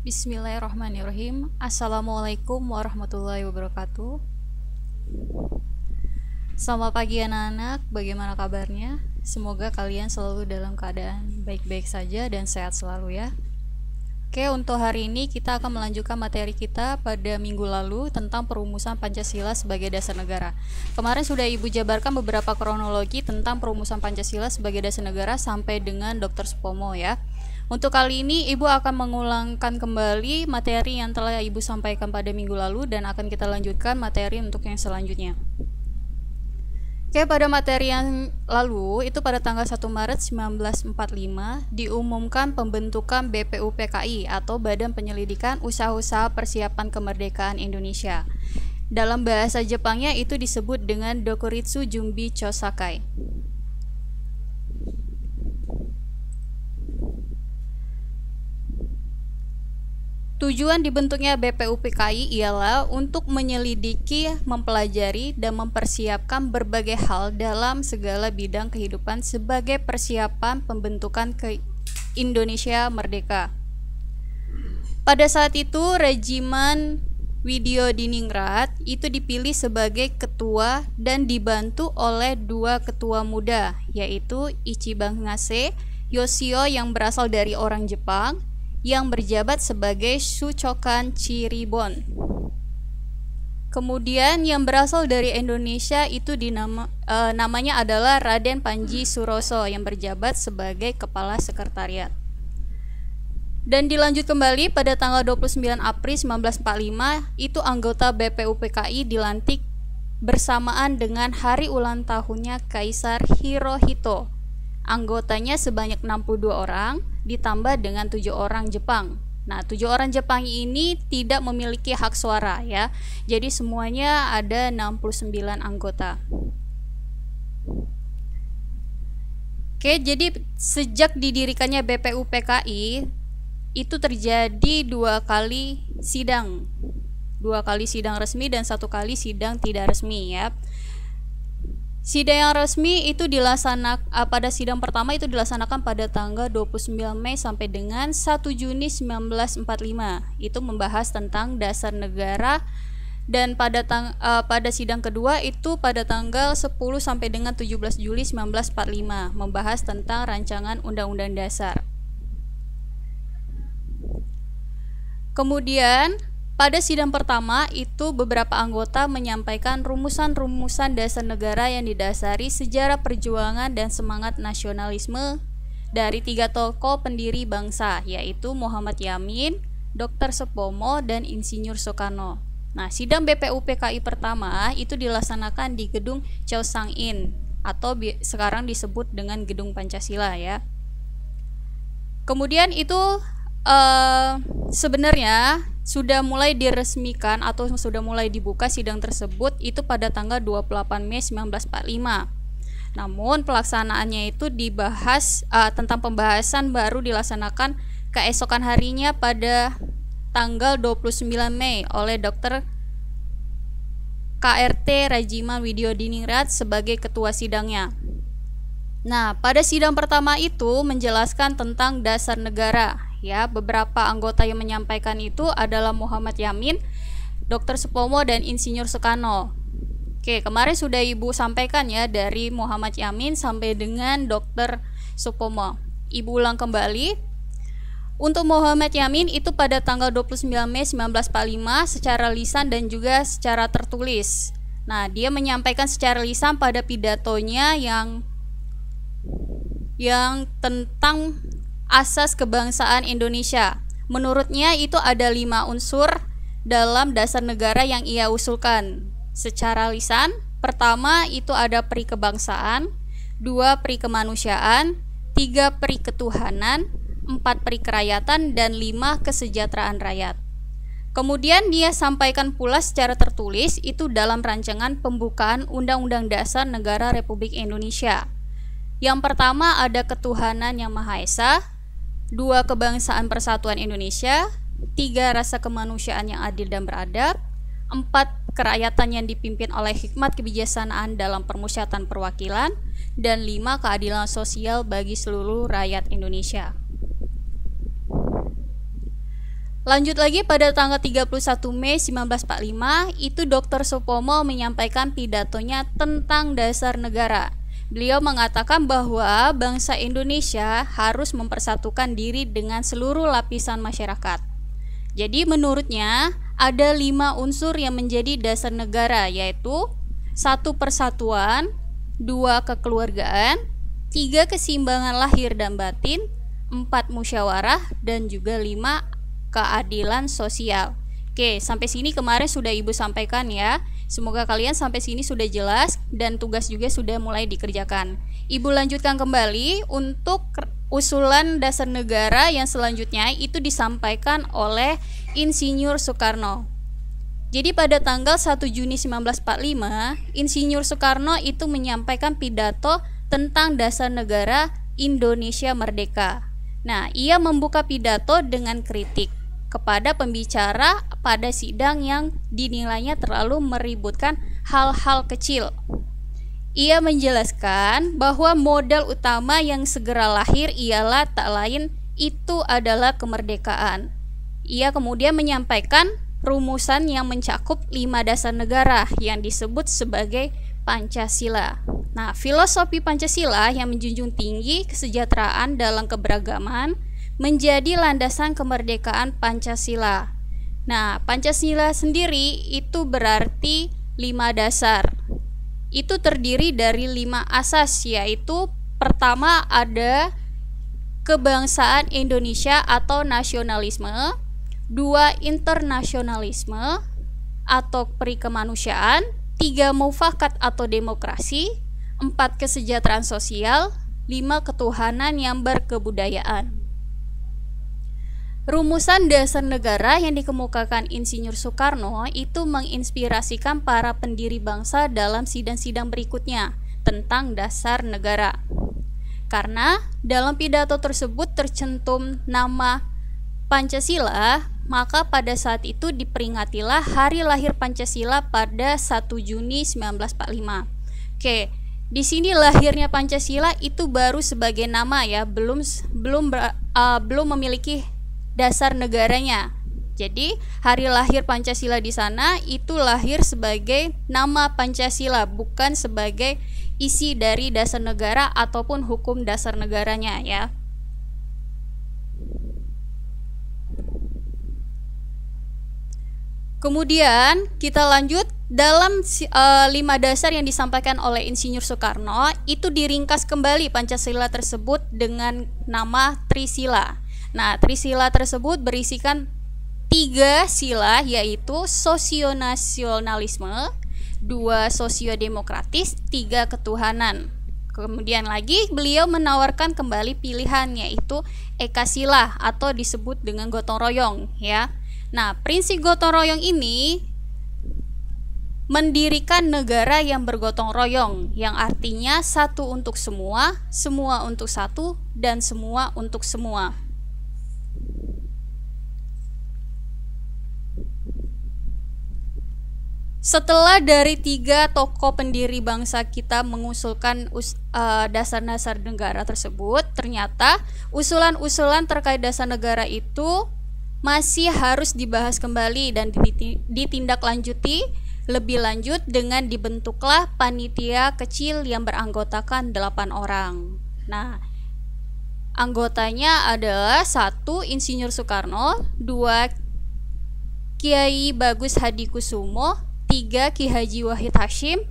Bismillahirrahmanirrahim. Assalamualaikum warahmatullahi wabarakatuh. Selamat pagi anak-anak, bagaimana kabarnya? Semoga kalian selalu dalam keadaan baik-baik saja dan sehat selalu ya. Oke, untuk hari ini kita akan melanjutkan materi kita pada minggu lalu tentang perumusan Pancasila sebagai dasar negara. Kemarin sudah Ibu jabarkan beberapa kronologi tentang perumusan Pancasila sebagai dasar negara sampai dengan Dr. Supomo ya. Untuk kali ini Ibu akan mengulangkan kembali materi yang telah Ibu sampaikan pada minggu lalu dan akan kita lanjutkan materi untuk yang selanjutnya. Oke, pada materi yang lalu itu pada tanggal 1 Maret 1945 diumumkan pembentukan BPUPKI atau Badan Penyelidikan Usaha-Usaha Persiapan Kemerdekaan Indonesia. Dalam bahasa Jepangnya itu disebut dengan Dokuritsu Jumbi Chosakai. Tujuan dibentuknya BPUPKI ialah untuk menyelidiki, mempelajari, dan mempersiapkan berbagai hal dalam segala bidang kehidupan sebagai persiapan pembentukan Indonesia merdeka. Pada saat itu, Regimen Widyodiningrat itu dipilih sebagai ketua dan dibantu oleh dua ketua muda, yaitu Ichiban Ngase Yoshio yang berasal dari orang Jepang, yang berjabat sebagai Shuchokan Chiribon. Kemudian yang berasal dari Indonesia itu namanya adalah Raden Panji Suroso yang berjabat sebagai Kepala Sekretariat. Dan dilanjut kembali pada tanggal 29 April 1945 itu anggota BPUPKI dilantik bersamaan dengan hari ulang tahunnya Kaisar Hirohito. Anggotanya sebanyak 62 orang ditambah dengan 7 orang Jepang. Nah, 7 orang Jepang ini tidak memiliki hak suara ya. Jadi semuanya ada 69 anggota. Oke, jadi sejak didirikannya BPUPKI itu terjadi 2 kali sidang. 2 kali sidang resmi dan 1 kali sidang tidak resmi ya. Sidang yang resmi itu pada sidang pertama itu dilaksanakan pada tanggal 29 Mei sampai dengan 1 Juni 1945. Itu membahas tentang dasar negara, dan pada sidang kedua itu pada tanggal 10 sampai dengan 17 Juli 1945 membahas tentang rancangan Undang-Undang Dasar. Kemudian pada sidang pertama itu beberapa anggota menyampaikan rumusan-rumusan dasar negara yang didasari sejarah perjuangan dan semangat nasionalisme dari 3 tokoh pendiri bangsa, yaitu Muhammad Yamin, Dr. Supomo, dan Insinyur Soekarno. Nah, sidang BPUPKI pertama itu dilaksanakan di Gedung Choesang-in atau sekarang disebut dengan Gedung Pancasila ya. Kemudian itu sebenarnya sudah mulai diresmikan atau sudah mulai dibuka sidang tersebut itu pada tanggal 28 Mei 1945. Namun pelaksanaannya itu dibahas tentang pembahasan baru dilaksanakan keesokan harinya pada tanggal 29 Mei oleh Dr. KRT Regimen Widyodiningrat sebagai ketua sidangnya. Nah, pada sidang pertama itu menjelaskan tentang dasar negara. Ya, beberapa anggota yang menyampaikan itu adalah Muhammad Yamin, Dr. Supomo, dan Insinyur Soekarno. Oke, kemarin sudah Ibu sampaikan ya dari Muhammad Yamin sampai dengan Dr. Supomo. Ibu ulang kembali. Untuk Muhammad Yamin itu pada tanggal 29 Mei 1945 secara lisan dan juga secara tertulis. Nah, dia menyampaikan secara lisan pada pidatonya yang tentang asas kebangsaan Indonesia. Menurutnya itu ada 5 unsur dalam dasar negara yang ia usulkan. Secara lisan, pertama itu ada pri kebangsaan, 2 pri kemanusiaan, 3 pri ketuhanan, 4 pri kerakyatan, dan 5 kesejahteraan rakyat. Kemudian dia sampaikan pula secara tertulis itu dalam rancangan pembukaan Undang-Undang Dasar Negara Republik Indonesia. Yang pertama ada ketuhanan yang Maha Esa, 2 kebangsaan persatuan Indonesia, 3 rasa kemanusiaan yang adil dan beradab, 4 kerakyatan yang dipimpin oleh hikmat kebijaksanaan dalam permusyawatan perwakilan, dan 5 keadilan sosial bagi seluruh rakyat Indonesia. Lanjut lagi pada tanggal 31 Mei 1945, itu Dr. Supomo menyampaikan pidatonya tentang dasar negara. Beliau mengatakan bahwa bangsa Indonesia harus mempersatukan diri dengan seluruh lapisan masyarakat. Jadi menurutnya ada 5 unsur yang menjadi dasar negara, yaitu 1. Persatuan, 2. Kekeluargaan, 3. Keseimbangan lahir dan batin, 4. Musyawarah, dan juga 5. Keadilan sosial. Oke, sampai sini kemarin sudah Ibu sampaikan ya. Semoga kalian sampai sini sudah jelas dan tugas juga sudah mulai dikerjakan. Ibu lanjutkan kembali untuk usulan dasar negara yang selanjutnya itu disampaikan oleh Insinyur Soekarno. Jadi pada tanggal 1 Juni 1945, Insinyur Soekarno itu menyampaikan pidato tentang dasar negara Indonesia Merdeka. Nah, ia membuka pidato dengan kritik kepada pembicara pada sidang yang dinilainya terlalu meributkan hal-hal kecil. Ia menjelaskan bahwa modal utama yang segera lahir ialah tak lain itu adalah kemerdekaan. Ia kemudian menyampaikan rumusan yang mencakup 5 dasar negara yang disebut sebagai Pancasila. Nah, filosofi Pancasila yang menjunjung tinggi kesejahteraan dalam keberagaman menjadi landasan kemerdekaan Pancasila. Nah, Pancasila sendiri itu berarti 5 dasar. Itu terdiri dari 5 asas, yaitu pertama ada kebangsaan Indonesia atau nasionalisme, 2. Internasionalisme atau perikemanusiaan, 3. Mufakat atau demokrasi, 4. Kesejahteraan sosial, 5. Ketuhanan yang berkebudayaan. Rumusan dasar negara yang dikemukakan Insinyur Soekarno itu menginspirasikan para pendiri bangsa dalam sidang-sidang berikutnya tentang dasar negara. Karena dalam pidato tersebut tercantum nama Pancasila, maka pada saat itu diperingatilah hari lahir Pancasila pada 1 Juni 1945. Oke, di sini lahirnya Pancasila itu baru sebagai nama ya, belum memiliki dasar negaranya. Jadi hari lahir Pancasila di sana itu lahir sebagai nama Pancasila, bukan sebagai isi dari dasar negara ataupun hukum dasar negaranya ya. Kemudian kita lanjut dalam 5 dasar yang disampaikan oleh Insinyur Soekarno itu diringkas kembali Pancasila tersebut dengan nama Trisila. Nah, Trisila tersebut berisikan 3 sila, yaitu sosionasionalisme, 2 sosiodemokratis, 3 ketuhanan. Kemudian lagi beliau menawarkan kembali pilihan, yaitu Ekasila atau disebut dengan gotong royong ya. Nah, prinsip gotong royong ini mendirikan negara yang bergotong royong, yang artinya satu untuk semua, semua untuk satu, dan semua untuk semua. Setelah dari 3 tokoh pendiri bangsa kita mengusulkan dasar-dasar negara tersebut, ternyata usulan-usulan terkait dasar negara itu masih harus dibahas kembali dan ditindaklanjuti lebih lanjut dengan dibentuklah panitia kecil yang beranggotakan 8 orang. Nah, anggotanya adalah 1. Insinyur Soekarno, 2. Kiai Bagus Hadikusumo, 3. Ki Haji Wahid Hasyim,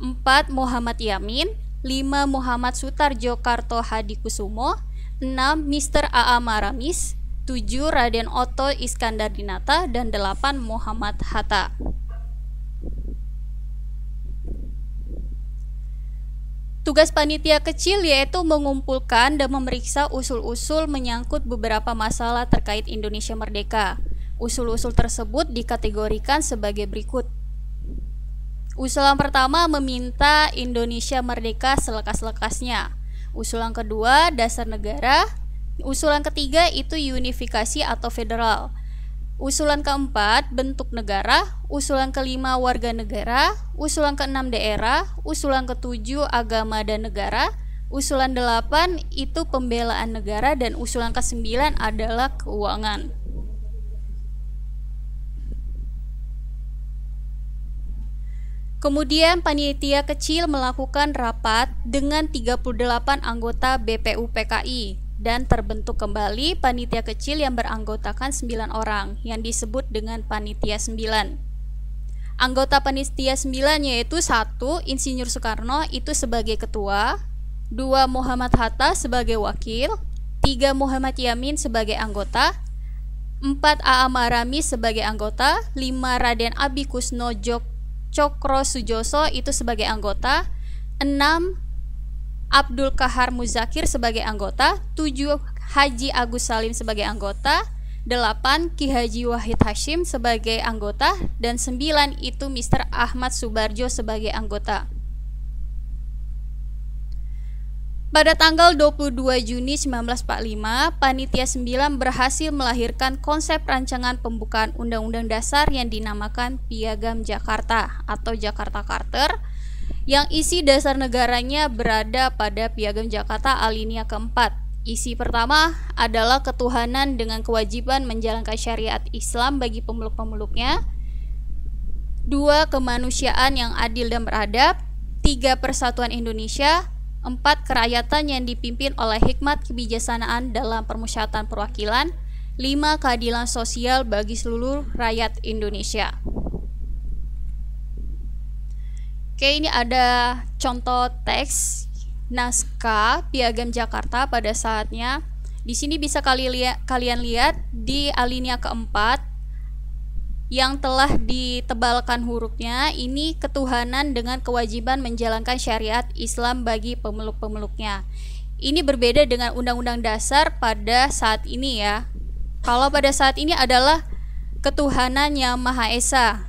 4. Muhammad Yamin, 5. Muhammad Sutarjo Karto Hadikusumo, 6. Mr. A.A. Maramis, 7. Raden Otto Iskandar Dinata, dan 8. Muhammad Hatta. Tugas panitia kecil yaitu mengumpulkan dan memeriksa usul-usul menyangkut beberapa masalah terkait Indonesia Merdeka. Usul-usul tersebut dikategorikan sebagai berikut. Usulan pertama meminta Indonesia merdeka selekas-lekasnya. Usulan kedua, dasar negara. Usulan ketiga itu unifikasi atau federal. Usulan keempat, bentuk negara. Usulan kelima, warga negara. Usulan keenam, daerah. Usulan ketujuh, agama dan negara. Usulan 8 itu pembelaan negara, dan usulan ke-9 adalah keuangan. Kemudian panitia kecil melakukan rapat dengan 38 anggota BPUPKI dan terbentuk kembali panitia kecil yang beranggotakan 9 orang yang disebut dengan panitia 9. Anggota panitia 9 yaitu 1. Insinyur Soekarno itu sebagai ketua, 2. Muhammad Hatta sebagai wakil, 3. Muhammad Yamin sebagai anggota, 4. A.A. Marami sebagai anggota, 5. Raden Abi Kusno Cokro Sujoso itu sebagai anggota, 6. Abdul Kahar Muzakir sebagai anggota, 7. Haji Agus Salim sebagai anggota, 8. Ki Haji Wahid Hashim sebagai anggota, dan 9 itu Mr. Ahmad Subarjo sebagai anggota. Pada tanggal 22 Juni 1945, Panitia 9 berhasil melahirkan konsep rancangan pembukaan Undang-Undang Dasar yang dinamakan Piagam Jakarta atau Jakarta Charter, yang isi dasar negaranya berada pada Piagam Jakarta alinea keempat. Isi pertama adalah ketuhanan dengan kewajiban menjalankan syariat Islam bagi pemeluk-pemeluknya. 2. Kemanusiaan yang adil dan beradab. 3. Persatuan Indonesia. 4. Kerakyatan yang dipimpin oleh hikmat kebijaksanaan dalam permusyawaratan perwakilan. 5. Keadilan sosial bagi seluruh rakyat Indonesia. Oke, ini ada contoh teks naskah Piagam Jakarta pada saatnya. Di sini bisa kalian lihat di alinea keempat yang telah ditebalkan hurufnya, ini ketuhanan dengan kewajiban menjalankan syariat Islam bagi pemeluk-pemeluknya. Ini berbeda dengan Undang-Undang Dasar pada saat ini ya. Kalau pada saat ini adalah ketuhanan yang Maha Esa.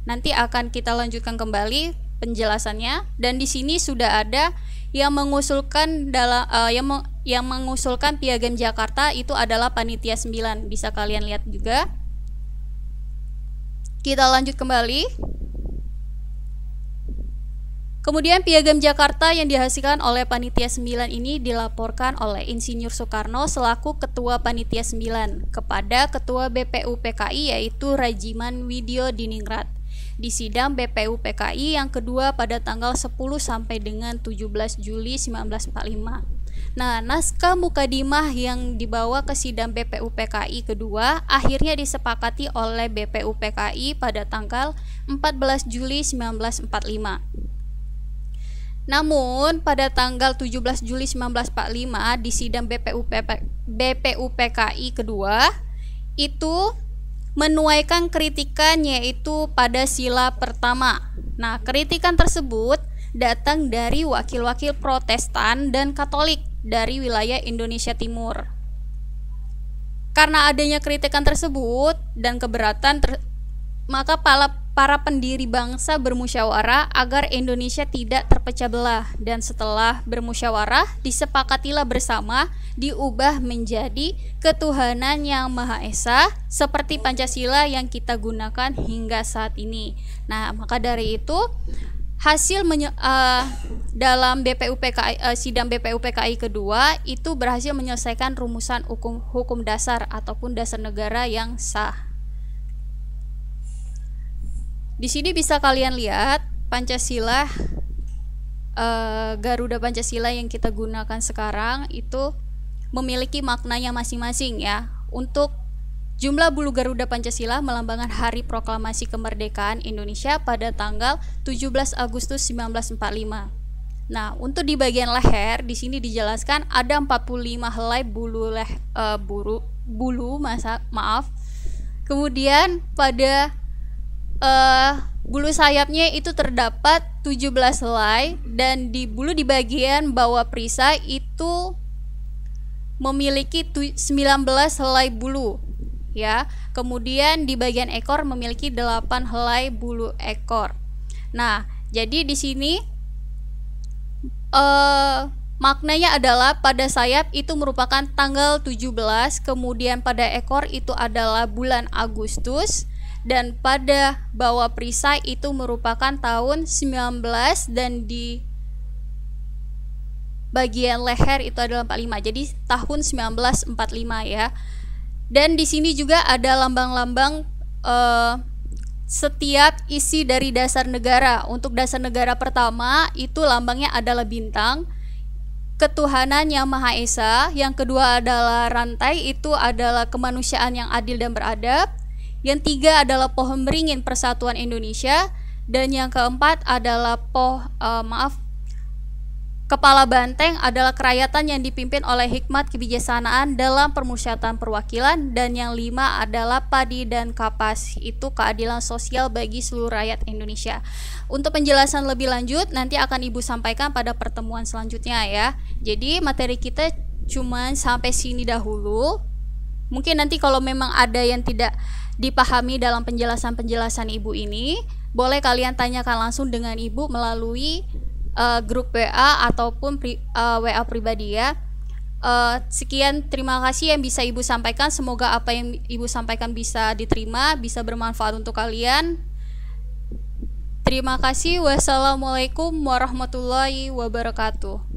Nanti akan kita lanjutkan kembali penjelasannya, dan di sini sudah ada yang mengusulkan yang mengusulkan Piagam Jakarta itu adalah Panitia 9. Bisa kalian lihat juga. Kita lanjut kembali. Kemudian Piagam Jakarta yang dihasilkan oleh Panitia 9 ini dilaporkan oleh Insinyur Soekarno selaku Ketua Panitia 9 kepada Ketua BPUPKI yaitu Rajiman Widyo Diningrat di sidang BPUPKI yang kedua pada tanggal 10 sampai dengan 17 Juli 1945. Nah, naskah mukadimah yang dibawa ke sidang BPUPKI kedua akhirnya disepakati oleh BPUPKI pada tanggal 14 Juli 1945. Namun, pada tanggal 17 Juli 1945 di sidang BPUPKI kedua itu menuaikan kritikan yaitu pada sila pertama. Nah, kritikan tersebut datang dari wakil-wakil Protestan dan Katolik dari wilayah Indonesia Timur. Karena adanya kritikan tersebut dan keberatan, maka para pendiri bangsa bermusyawarah agar Indonesia tidak terpecah belah, dan setelah bermusyawarah disepakatilah bersama diubah menjadi ketuhanan yang Maha Esa seperti Pancasila yang kita gunakan hingga saat ini. Nah, maka dari itu hasil dalam sidang BPUPKI kedua itu berhasil menyelesaikan rumusan hukum dasar ataupun dasar negara yang sah. Di sini bisa kalian lihat Pancasila, Garuda Pancasila yang kita gunakan sekarang itu memiliki maknanya masing-masing ya. Untuk jumlah bulu Garuda Pancasila melambangkan Hari Proklamasi Kemerdekaan Indonesia pada tanggal 17 Agustus 1945. Nah, untuk di bagian leher di sini dijelaskan ada 45 helai Kemudian pada bulu sayapnya itu terdapat 17 helai, dan di bagian bawah perisai itu memiliki 19 helai bulu ya. Kemudian di bagian ekor memiliki 8 helai bulu ekor. Nah, jadi di sini maknanya adalah pada sayap itu merupakan tanggal 17, kemudian pada ekor itu adalah bulan Agustus, dan pada bawah perisai itu merupakan tahun 19, dan di bagian leher itu adalah 45. Jadi tahun 1945 ya. Dan di sini juga ada lambang-lambang setiap isi dari dasar negara. Untuk dasar negara pertama itu lambangnya adalah bintang, ketuhanan yang Maha Esa. Yang kedua adalah rantai, itu adalah kemanusiaan yang adil dan beradab. Yang tiga adalah pohon beringin persatuan Indonesia. Dan yang keempat adalah kepala banteng adalah kerakyatan yang dipimpin oleh hikmat kebijaksanaan dalam permusyawatan perwakilan. Dan yang lima adalah padi dan kapas, itu keadilan sosial bagi seluruh rakyat Indonesia. Untuk penjelasan lebih lanjut nanti akan Ibu sampaikan pada pertemuan selanjutnya ya. Jadi materi kita cuma sampai sini dahulu. Mungkin nanti kalau memang ada yang tidak dipahami dalam penjelasan-penjelasan Ibu ini, boleh kalian tanyakan langsung dengan Ibu melalui grup WA ataupun WA pribadi ya. Sekian, terima kasih yang bisa Ibu sampaikan. Semoga apa yang Ibu sampaikan bisa diterima, bisa bermanfaat untuk kalian. Terima kasih. Wassalamualaikum warahmatullahi wabarakatuh.